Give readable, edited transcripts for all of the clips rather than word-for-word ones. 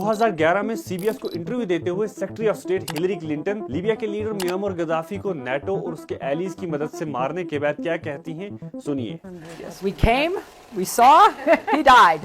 2011 में CBS को interview देते हुए secretary of state Hillary Clinton Libya के लीडर मुअम्मर गद्दाफी को नेटो और उसके एलीज की मदद से मारने के बाद क्या कहती हैं, सुनिए। We came, we saw, he died.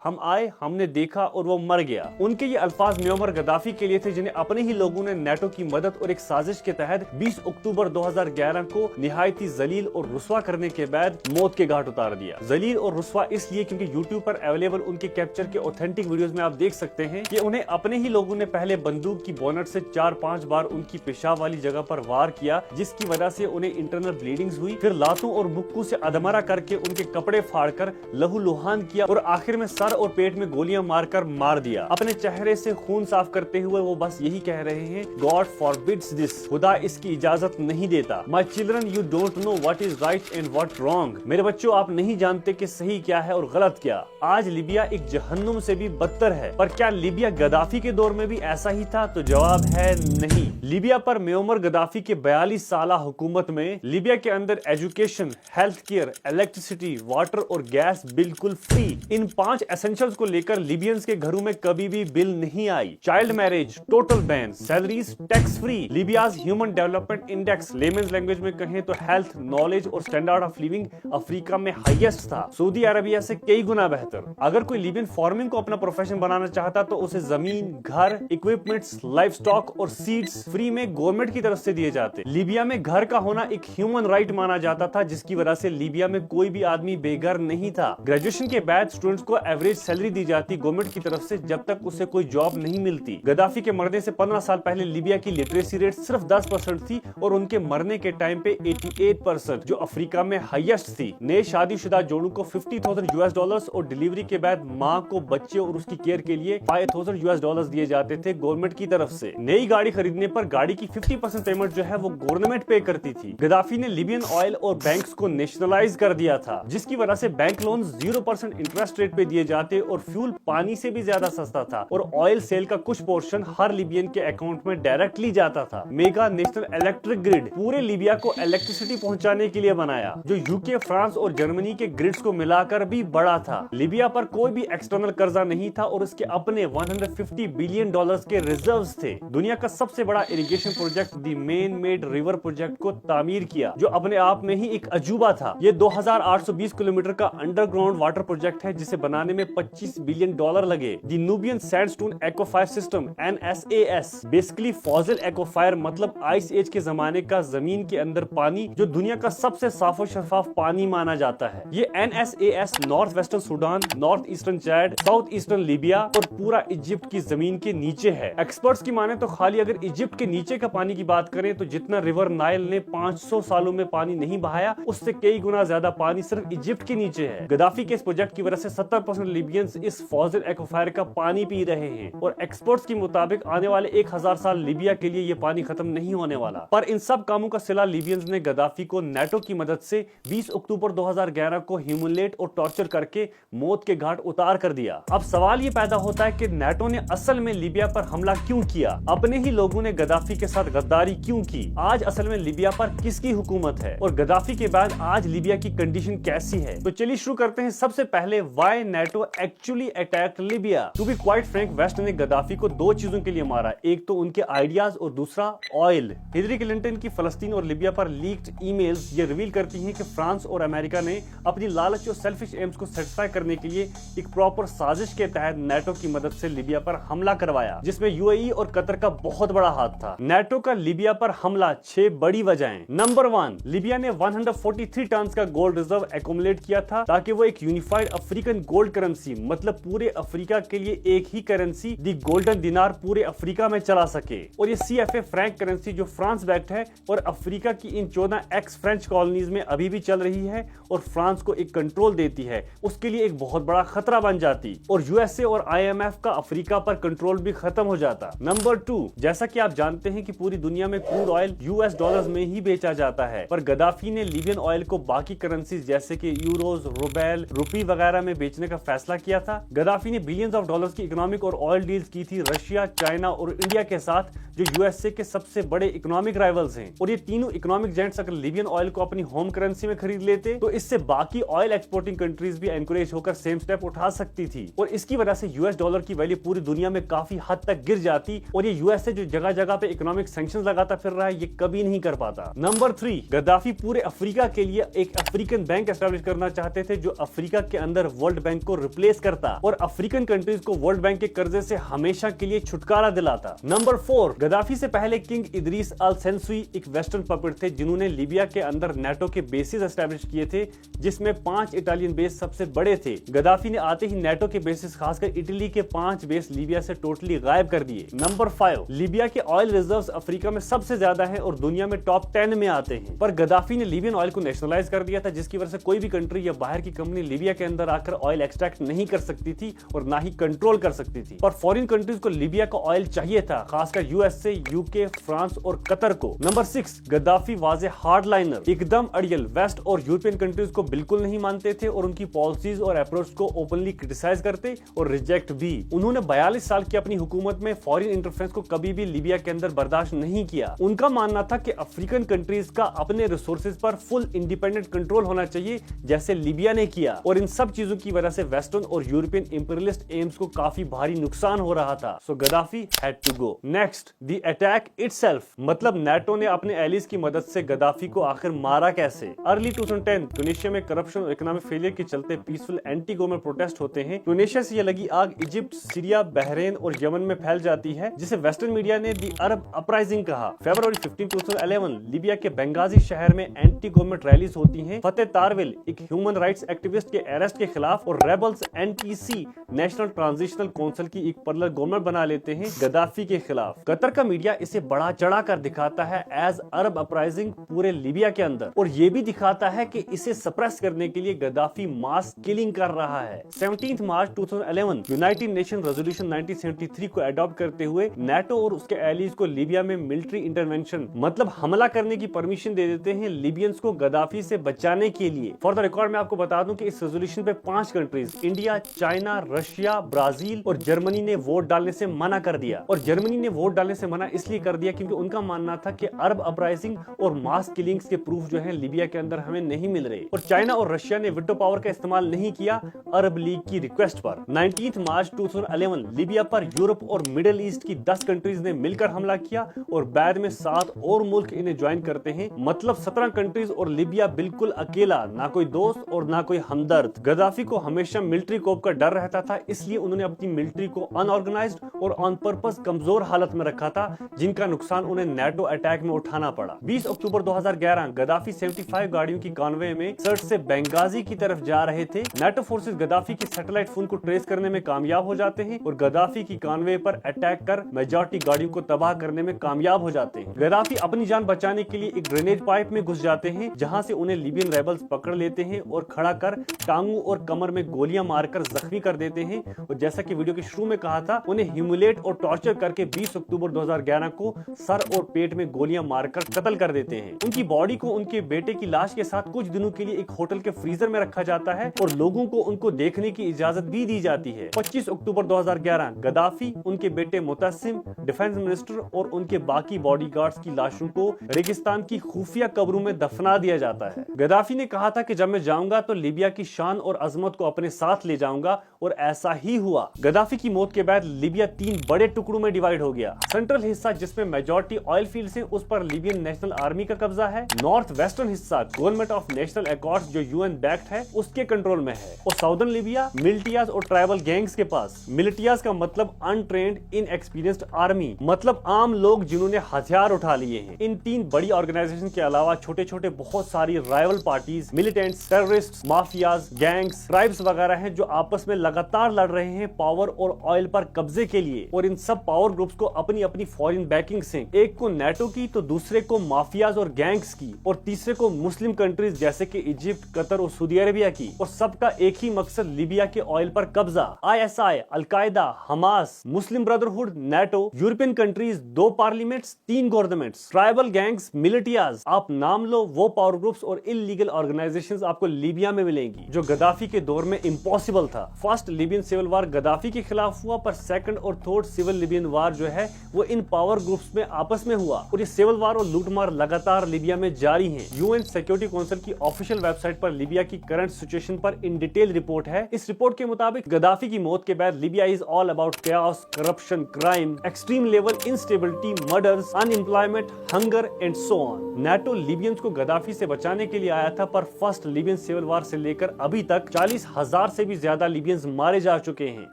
हम आए, हमने देखा और वो मर गया। उनके ये अल्फाज मुअम्मर गद्दाफी के लिए थे, जिन्हें अपने ही लोगों ने नेटो की मदद और एक साजिश के तहत 20 अक्टूबर 2011 को निहायती जलील और रुस्वा करने के बाद मौत के घाट उतार दिया। जलील और रुस्वा इसलिए क्योंकि यूट्यूब पर अवेलेबल उनके कैप्चर के ऑथेंटिक वीडियोस में आप देख सकते हैं कि उन्हें अपने ही लोगों ने पहले बंदूक की बोनट से 4-5 बार उनकी पेशाब वाली जगह पर वार किया, जिसकी वजह से उन्हें इंटरनल ब्लीडिंग्स हुई। फिर लातों और मुक्कू से अधमरा करके उनके कपड़े फाड़कर लहूलुहान किया और आखिर में सर और पेट में गोलियां मारकर मार दिया। अपने चेहरे से खून साफ करते हुए वो बस यही कह रहे हैं, गॉड फॉरबिड्स दिस, खुदा इसकी इजाजत नहीं देता। My children, you don't know what is right and what wrong. मेरे बच्चों, आप नहीं जानते कि सही क्या है और गलत क्या। आज लीबिया एक जहन्नुम से भी बदतर है। पर क्या लीबिया गद्दाफी के दौर में भी ऐसा ही था? तो जवाब है नहीं। लीबिया पर मुअम्मर गद्दाफी के 42 साला हुकूमत में लीबिया के अंदर education, health care, electricity, water और गैस बिल्कुल फ्री। इन 5 एसेंशियल्स को लेकर लीबियंस के घरों में कभी भी बिल नहीं आई। Child marriage total ban, salaries tax free. Libya's human development index, layman's language में कहें तो हेल्थ, नॉलेज और स्टैंडर्ड ऑफ लिविंग अफ्रीका में हाईएस्ट था, सऊदी अरबिया से कई गुना बेहतर। अगर कोई लीबियन फार्मिंग को अपना प्रोफेशन बनाना चाहता तो उसे जमीन, घर, इक्विपमेंट्स, लाइफ स्टॉक और सीड्स फ्री में गवर्नमेंट की तरफ से दिए जाते। लीबिया में घर का होना एक ह्यूमन राइट माना जाता था, जिसकी वजह से लीबिया में कोई भी आदमी बेघर नहीं था। ग्रेजुएशन के बाद स्टूडेंट्स को एवरेज सैलरी दी जाती गवर्नमेंट की तरफ से, जब तक उसे कोई जॉब नहीं मिलती। गद्दाफी के मरने से 15 साल पहले लीबिया की लिटरेसी रेट सिर्फ 10% थी और उनके मरने के टाइम पे 88%, जो अफ्रीका में हाईएस्ट थी। नए शादीशुदा जोड़ों को $50,000 और डिलीवरी के बाद माँ को बच्चे और उसकी केयर के लिए $5,000 दिए जाते थे गवर्नमेंट की तरफ से। नई गाड़ी खरीदने पर गाड़ी की 50% पेमेंट जो है वो गवर्नमेंट पे करती थी। गद्दाफी ने लीबियन ऑयल और बैंक्स को नेशनलाइज कर दिया था, जिसकी वजह से बैंक लोन 0% इंटरेस्ट रेट पे दिए जाते और फ्यूल पानी से भी ज्यादा सस्ता था और ऑयल सेल का कुछ पोर्शन हर लीबियन के अकाउंट में डायरेक्टली जाता था। मेगा नेशनल इलेक्ट्रिक ग्रिड पूरे लीबिया को इलेक्ट्रिसिटी पहुंचाने के लिए बनाया, जो यूके, फ्रांस और जर्मनी के ग्रिड्स को मिलाकर भी बड़ा था। लीबिया पर कोई भी एक्सटर्नल कर्जा नहीं था और इसके अपने $150 बिलियन के रिजर्व्स थे। दुनिया का सबसे बड़ा irrigation project the main made river project को तामीर किया, जो अपने आप में ही एक अजूबा था। ये 2820 किलोमीटर का अंडरग्राउंड वाटर प्रोजेक्ट है, जिसे बनाने में $25 बिलियन लगे। The Nubian sandstone aquifer system NSAS, basically fossil aquifer, मतलब आइस एज के जमाने का जमीन के अंदर पानी, जो दुनिया का सबसे साफ और शफाफ पानी माना जाता है। ये NSAS north western Sudan, north eastern Chad, south eastern Libya और पूरा इजिप्ट की जमीन के नीचे है। एक्सपर्ट्स की माने तो खाली अगर इजिप्ट के नीचे का पानी की बात करें तो जितना रिवर नाइल ने 500 सालों में पानी नहीं बहाया, उससे कई गुना ज्यादा पानी सिर्फ इजिप्ट के नीचे है। गद्दाफी के इस प्रोजेक्ट की वजह से 70% लीबियंस इस फॉसिल एक्वाफायर का पानी पी रहे हैं और एक्सपर्ट्स के मुताबिक आने वाले 1000 साल लीबिया के लिए ये पानी खत्म नहीं होने वाला। पर इन सब कामों का सिला लीबियंस ने गद्दाफी को नेटो की मदद से 20 अक्टूबर 2011 को ह्यूमिलेट और टॉर्चर करके मौत के घाट उतार कर दिया। अब सवाल ये पैदा होता है कि नेटो ने असल में लीबिया पर हमला क्यों किया? अपने ही लोगों ने गद्दाफी के साथ गद्दारी क्यों की? आज असल में लीबिया पर किसकी हुकूमत है और गद्दाफी के बाद आज लीबिया की कंडीशन कैसी है? तो चलिए शुरू करते हैं। सबसे पहले, why NATO actually attacked Libya. To be quite frank, west ने गद्दाफी को 2 चीजों के लिए मारा, एक तो उनके आइडियाज और दूसरा ऑयल। हिलरी क्लिंटन की फलस्तीन और लीबिया पर लीक्ड ईमेल्स ये रिवील करती हैं कि फ्रांस और अमेरिका ने अपनी लालच और सेल्फिश एम्स को सेटिस्फाई करने के लिए एक प्रॉपर साजिश के तहत नेटो की मदद से लीबिया पर हमला करवाया, जिसमें यूएई और कतर का बहुत बड़ा हाथ था। नेटो का लीबिया पर हमला 6 बड़ी वजहें। नंबर 1, लीबिया ने 143 टन का गोल्ड रिजर्व एक्युमुलेट किया था ताकि वो एक यूनिफाइड अफ्रीकन गोल्ड करेंसी, मतलब पूरे अफ्रीका के लिए एक ही करेंसी दी गोल्डन दिनार पूरे अफ्रीका में चला सके। और ये CFA फ्रैंक करेंसी जो फ्रांस बैक्ड है और अफ्रीका की इन 14 एक्स फ्रेंच कॉलोनीज में अभी भी चल रही है और फ्रांस को एक कंट्रोल देती है, उसके लिए एक बहुत बड़ा खतरा बन जाती और USA और IMF का अफ्रीका पर कंट्रोल भी खत्म हो जाता। नंबर 2, जैसा कि आप जानते हैं कि पूरी दुनिया में क्रूड ऑयल US डॉलर्स में ही बेचा जाता है, पर गद्दाफी ने लीबियन ऑयल को बाकी करेंसीज जैसे कि यूरोज, रूबेल, रुपी वगैरह में बेचने का फैसला किया था। गद्दाफी ने बिलियंस ऑफ डॉलर्स की इकोनॉमिक और ऑयल डील्स की थी रशिया, चाइना और इंडिया के साथ, जो USA के सबसे बड़े इकोनॉमिक राइवल्स हैं। और ये तीनों इकोनॉमिक जायंट्स अगर लीबियन ऑयल को अपनी होम करेंसी में खरीद लेते तो इससे बाकी ऑयल एक्सपोर्टिंग कंट्रीज भी एनकरेज होकर सेम स्टेप उठा सकती थी और इसकी वजह से यूएस डॉलर की वैल्यू पूरी दुनिया में काफी हद तक गिर जाती और ये यूएस से जो जगह जगह पे इकोनॉमिक सैंक्शंस लगाता फिर रहा है ये कभी नहीं कर पाता। नंबर 3, गद्दाफी पूरे अफ्रीका के लिए एक अफ्रीकन बैंक एस्टैब्लिश करना चाहते थे जो अफ्रीका के अंदर वर्ल्ड बैंक को रिप्लेस करता और अफ्रीकन कंट्रीज को वर्ल्ड बैंक के कर्जे से हमेशा के लिए छुटकारा दिलाता। नंबर 4, गद्दाफी से पहले किंग इदरीस अल सेंसुई एक वेस्टर्न पपेट थे जिन्होंने लीबिया के अंदर नेटो के बेसिस एस्टैब्लिश किए थे जिसमें 5 इटालियन बेस सबसे बड़े थे। गद्दाफी ने आते ही नेटो के बेसिस खासकर इटली के 5 बेस लीबिया से टोटली गायब कर दिए। नंबर 5, लीबिया के ऑयल रिजर्व्स अफ्रीका में सबसे ज्यादा हैं और दुनिया में टॉप 10 में आते हैं, पर गद्दाफी ने लीबियन ऑयल को नेशनलाइज कर दिया था जिसकी वजह से कोई भी कंट्री या बाहर की कंपनी लीबिया के अंदर आकर ऑयल एक्सट्रैक्ट नहीं कर सकती थी और ना ही कंट्रोल कर सकती थी। पर फॉरेन कंट्रीज को लीबिया का ऑयल चाहिए था, खासकर यूएसए, यूके, फ्रांस और कतर को। Number 6, Gaddafi was a hardliner, एकदम अड़ियल। वेस्ट और यूरोपियन कंट्रीज को बिल्कुल नहीं मानते थे और उनकी पॉलिसीज और अप्रोच को ओपनली क्रिटिसाइज करते और रिजेक्ट भी। उन्होंने 42 साल की अपनी हुकूमत में फॉरेन इंटरफेरेंस को कभी भी लीबिया के अंदर बर्दाश्त नहीं किया। उनका मानना था कि अफ्रीकन कंट्रीज का अपने रिसोर्सेज पर फुल इंडिपेंडेंट कंट्रोल होना चाहिए जैसे लीबिया ने किया और इन सब चीजों की वजह से वेस्टर्न और यूरोपियन इंपीरियलिस्ट एम्स को काफी भारी नुकसान हो रहा था। So Gaddafi had to go. Next, the attack itself, मतलब नेटो ने अपने एलिज की मदद से गद्दाफी को आखिर मारा कैसे। अर्ली 2010 ट्यूनीशिया में करप्शन और इकोनॉमिक फेलियर के चलते पीसफुल एंटी गवर्नमेंट प्रोटेस्ट होते हैं। ट्यूनीशिया से ये लगी आग इजिप्ट, सीरिया, बहरीन और यमन में फैल जाती है जिसे वेस्टर्न मीडिया ने दी अरब अपराइजिंग कहा। फरवरी 15, 2011 लीबिया के बेंगाजी शहर में एंटी गवर्नमेंट रैलीज होती हैं। फतेह तारविल एक ह्यूमन राइट्स एक्टिविस्ट के अरेस्ट के खिलाफ और rebels NTC national transitional council की एक पैरेलल गवर्नमेंट बना लेते हैं गद्दाफी के खिलाफ। कतर का मीडिया इसे बड़ा चढ़ा कर दिखाता है एज अरब अपराइजिंग पूरे लीबिया के अंदर और ये भी दिखाता है कि इसे सप्रेस करने के लिए गद्दाफी मास किलिंग कर रहा है। 17 मार्च 2011 यूनाइटेड नेशन रेजोल्यूशन 1973 को अडॉप्ट करते हुए नेटो और उसके एलीज को लीबिया में मिलिट्री इंटरवेंशन मतलब हमला करने की परमिशन दे देते हैं लीबियंस को गद्दाफी से बचाने के लिए। फॉर द रिकॉर्ड मैं आपको बता दूं कि इस रेजोल्यूशन पे 5 countries India, China, Russia, Brazil और जर्मनी ने वोट डालने से मना कर दिया और जर्मनी ने वोट डालने से मना इसलिए कर दिया क्योंकि उनका मानना था कि अरब अपराइजिंग और मास किलिंग्स के प्रूफ जो है लीबिया के अंदर हमें नहीं मिल रहे और चाइना और रशिया ने विटो पावर का इस्तेमाल नहीं किया अरब लीग की रिक्वेस्ट पर। 19 मार्च 2011 लीबिया पर यूरोप और मिडिल ईस्ट की 10 कंट्रीज ने मिलकर हमला किया और बाद में 7 और मुल्क इन्हें ज्वाइन करते हैं, मतलब 17 कंट्रीज और लीबिया बिल्कुल अकेला, ना कोई दोस्त और ना कोई हमदर्द। गद्दाफी को हमेशा मिलिट्री कोप का डर रहता था इसलिए उन्होंने अपनी मिलिट्री को अनऑर्गेनाइज्ड और ऑन पर्पस कमजोर हालत में रखा था जिनका नुकसान उन्हें नेटो अटैक में उठाना पड़ा। 20 अक्टूबर 2011 गद्दाफी 75 गाड़ियों की कॉन्वे में सर्च से बेंगाजी की तरफ जा रहे थे। नेटो फोर्सेस गद्दाफी की सैटेलाइट फोन को ट्रेस करने में कामयाब हो जाते हैं और गद्दाफी की कॉन्वे पर अटैक कर मेजॉरिटी गाड़ियों को तबाह करने में कामयाब हो जाते हैं। गद्दाफी अपनी जान बचाने के लिए एक ड्रेनेज पाइप में घुस जाते हैं जहां से उन्हें लीबियन रेबल्स पकड़ लेते हैं और खड़ा कर टांगों और कमर में गोलियां मारकर जख्मी कर देते हैं और जैसा कि वीडियो के शुरू में कहा था उन्हें ह्यूमिलेट और टॉर्चर करके 20 अक्टूबर 2011 को सर और पेट में गोलियां मारकर कत्ल कर देते हैं। उनकी बॉडी को उनके बेटे की लाश के साथ कुछ दिनों के लिए एक होटल के फ्रीजर में रखा जाता है और लोगों को उनको देखने की इजाजत भी दी जाती है। 25 अक्टूबर 2011 गद्दाफी, उनके बेटे मुतसिम, डिफेंस मिनिस्टर और उनके बाकी बॉडीगार्ड्स की लाशों को रेगिस्तान की खुफिया कब्रों में दफना दिया जाता है। गद्दाफी ने कहा था कि जब मैं जाऊंगा तो लीबिया की शान और अजमत को अपने साथ ले जाऊंगा और ऐसा ही हुआ। गद्दाफी की मौत के बाद लीबिया 3 बड़े टुकड़ों में डिवाइड हो गया। सेंट्रल हिस्सा जिसमें मेजॉरिटी ऑयल फील्ड्स हैं उस पर लीबियन नेशनल आर्मी का कब्जा है। नॉर्थ वेस्टर्न हिस्सा गवर्नमेंट ऑफ नेशनल अकॉर्ड्स जो यूएन बैक्ड है उसके कंट्रोल में है और साउदर्न लीबिया मिलिटियाज और ट्राइबल गैंग्स के पास। मिलिटियाज का मतलब अनट्रेन्ड इनएक्सपीरियंस्ड आर्मी, मतलब आम लोग जिन्होंने हथियार उठा लिए हैं। इन 3 बड़ी ऑर्गेनाइजेशन के अलावा छोटे छोटे बहुत सारी rival parties, militants, terrorist, mafias, gangs, tribes वगैरह हैं जो आपस में लगातार लड़ रहे हैं पावर और ऑयल पर कब्जे के लिए और इन सब पावर ग्रुप्स को अपनी अपनी फॉरेन बैकिंग से, एक को नेटो की तो दूसरे को माफियाज और गैंग्स की और तीसरे को मुस्लिम कंट्रीज जैसे कि इजिप्ट, कतर और सऊदी अरेबिया की और सबका एक ही मकसद लीबिया के ऑयल पर कब्जा। ISI, Al Qaeda, Hamas, Muslim Brotherhood, NATO, European countries, 2 parliaments, 3 governments, tribal gangs, militias, आप नाम लो वो पावर ग्रुप्स और इलीगल ऑर्गेनाइजेशंस आपको लीबिया में मिलेंगी जो गद्दाफी के दौर में इम्पॉसिबल था। First first Libyan civil war Gaddafi के खिलाफ हुआ, पर सेकंड और थर्ड सिविल लीबियन वार जो है वो इन पावर ग्रुप्स में आपस में हुआ और ये सिविल वार और लूटमार लगातार लीबिया में जारी हैं। यूएन सिक्योरिटी काउंसिल की ऑफिशियल वेबसाइट पर लीबिया की करंट सिचुएशन पर इन डिटेल रिपोर्ट है। इस रिपोर्ट के मुताबिक गद्दाफी की मौत के बाद Libya is all about chaos, corruption, crime, extreme level instability, murders, unemployment, hunger and so on. NATO Libyans को गद्दाफी से बचाने के लिए आया था, पर फर्स्ट लीबियन सिविल वार से लेकर अभी तक 40,000 से भी ज्यादा लीबियंस मारे जा चुके हैं।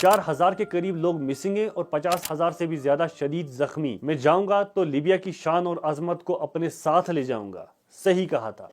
4,000 के करीब लोग मिसिंग हैं और 50,000 से भी ज्यादा शदीद जख्मी। मैं जाऊंगा तो लीबिया की शान और अजमत को अपने साथ ले जाऊंगा। सही कहा था।